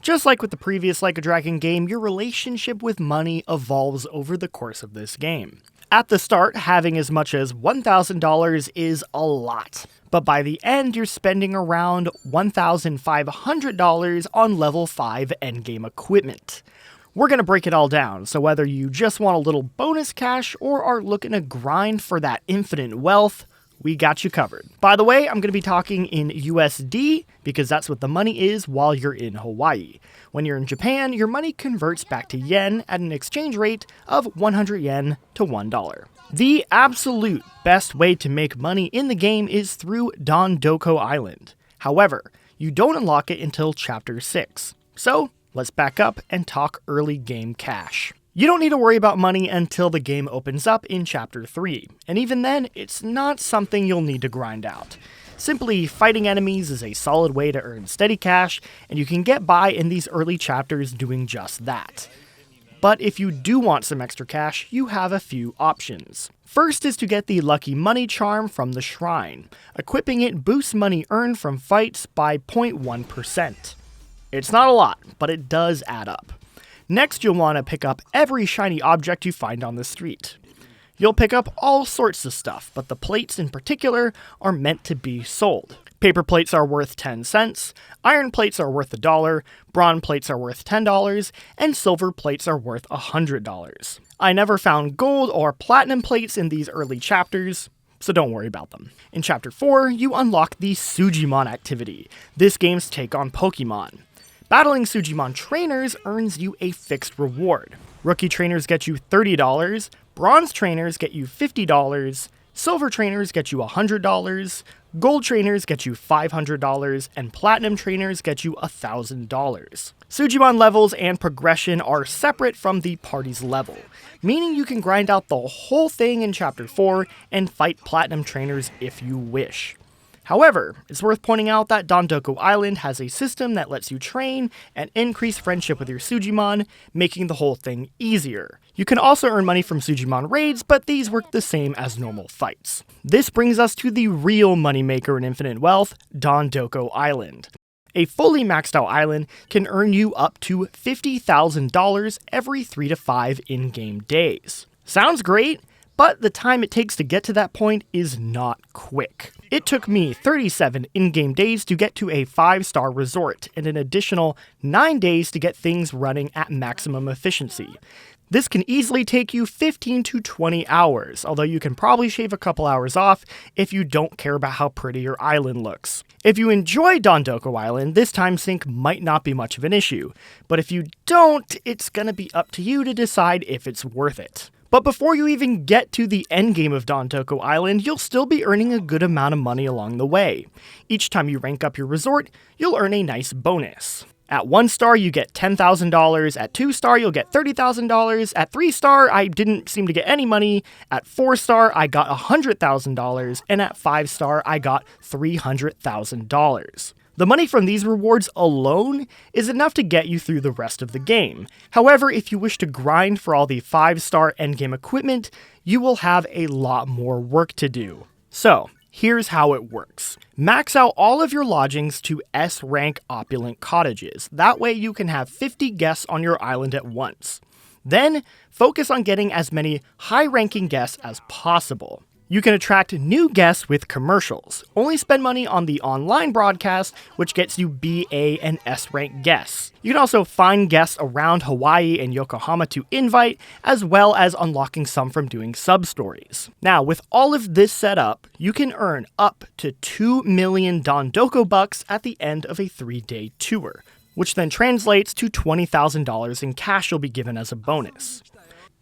Just like with the previous Like a Dragon game, your relationship with money evolves over the course of this game. At the start, having as much as $1,000 is a lot, but by the end you're spending around $1,500 on level 5 endgame equipment. We're going to break it all down, so whether you just want a little bonus cash or are looking to grind for that infinite wealth, we got you covered. By the way, I'm going to be talking in USD because that's what the money is while you're in Hawaii. When you're in Japan, your money converts back to yen at an exchange rate of 100 yen to $1. The absolute best way to make money in the game is through Dondoko Island. However, you don't unlock it until Chapter 6. So, let's back up and talk early game cash. You don't need to worry about money until the game opens up in Chapter 3, and even then, it's not something you'll need to grind out. Simply fighting enemies is a solid way to earn steady cash, and you can get by in these early chapters doing just that. But if you do want some extra cash, you have a few options. First is to get the Lucky Money Charm from the Shrine. Equipping it boosts money earned from fights by 0.1%. It's not a lot, but it does add up. Next, you'll want to pick up every shiny object you find on the street. You'll pick up all sorts of stuff, but the plates in particular are meant to be sold. Paper plates are worth 10 cents, iron plates are worth $1, bronze plates are worth $10, and silver plates are worth $100. I never found gold or platinum plates in these early chapters, so don't worry about them. In Chapter 4, you unlock the Sujimon activity, this game's take on Pokemon. Battling Sujimon trainers earns you a fixed reward. Rookie trainers get you $30, bronze trainers get you $50, silver trainers get you $100, gold trainers get you $500, and platinum trainers get you $1,000. Sujimon levels and progression are separate from the party's level, meaning you can grind out the whole thing in Chapter 4 and fight platinum trainers if you wish. However, it's worth pointing out that Dondoko Island has a system that lets you train and increase friendship with your Sujimon, making the whole thing easier. You can also earn money from Sujimon raids, but these work the same as normal fights. This brings us to the real moneymaker in Infinite Wealth, Dondoko Island. A fully maxed out island can earn you up to $50,000 every 3 to 5 in-game days. Sounds great, but the time it takes to get to that point is not quick. It took me 37 in-game days to get to a 5-star resort, and an additional 9 days to get things running at maximum efficiency. This can easily take you 15 to 20 hours, although you can probably shave a couple hours off if you don't care about how pretty your island looks. If you enjoy Dondoko Island, this time sink might not be much of an issue, but if you don't, it's gonna be up to you to decide if it's worth it. But before you even get to the endgame of Dondoko Island, you'll still be earning a good amount of money along the way. Each time you rank up your resort, you'll earn a nice bonus. At 1 star, you get $10,000. At 2 star, you'll get $30,000. At 3 star, I didn't seem to get any money. At 4 star, I got $100,000. And at 5 star, I got $300,000. The money from these rewards alone is enough to get you through the rest of the game. However, if you wish to grind for all the 5-star endgame equipment, you will have a lot more work to do. So, here's how it works. Max out all of your lodgings to S-rank opulent cottages. That way you can have 50 guests on your island at once. Then, focus on getting as many high-ranking guests as possible. You can attract new guests with commercials. Only spend money on the online broadcast, which gets you B, A, and S rank guests. You can also find guests around Hawaii and Yokohama to invite, as well as unlocking some from doing sub-stories. Now, with all of this set up, you can earn up to 2 million Dondoko bucks at the end of a 3-day tour, which then translates to $20,000 in cash you'll be given as a bonus.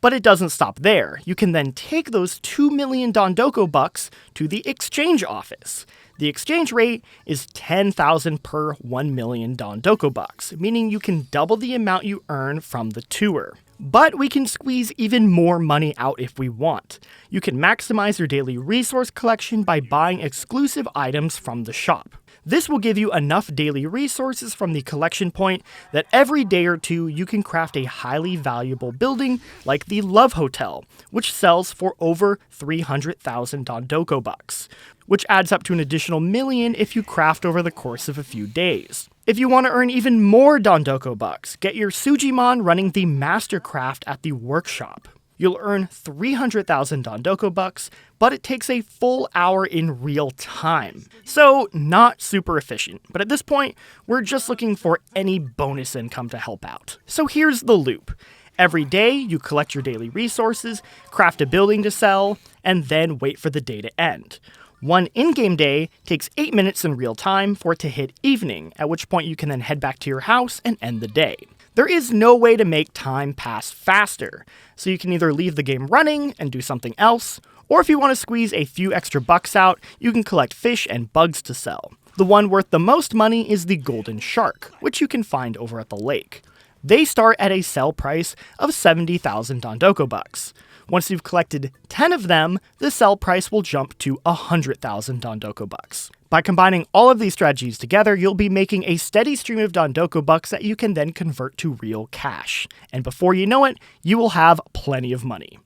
But it doesn't stop there. You can then take those 2 million Dondoko bucks to the exchange office. The exchange rate is 10,000 per 1 million Dondoko bucks, meaning you can double the amount you earn from the tour. But we can squeeze even more money out if we want. You can maximize your daily resource collection by buying exclusive items from the shop. This will give you enough daily resources from the collection point that every day or two you can craft a highly valuable building like the Love Hotel, which sells for over 300,000 Dondoko bucks, which adds up to an additional million if you craft over the course of a few days. If you want to earn even more Dondoko bucks, get your Sujimon running the Mastercraft at the workshop. You'll earn 300,000 Dondoko bucks, but it takes a full hour in real time. So not super efficient, but at this point, we're just looking for any bonus income to help out. So here's the loop. Every day, you collect your daily resources, craft a building to sell, and then wait for the day to end. One in-game day takes 8 minutes in real time for it to hit evening, at which point you can then head back to your house and end the day. There is no way to make time pass faster, so you can either leave the game running and do something else, or if you want to squeeze a few extra bucks out, you can collect fish and bugs to sell. The one worth the most money is the golden shark, which you can find over at the lake. They start at a sell price of 70,000 Dondoko bucks. Once you've collected 10 of them, the sell price will jump to 100,000 Dondoko bucks. By combining all of these strategies together, you'll be making a steady stream of Dondoko bucks that you can then convert to real cash. And before you know it, you will have plenty of money.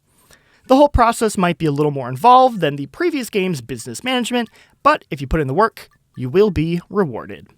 The whole process might be a little more involved than the previous game's business management, but if you put in the work, you will be rewarded.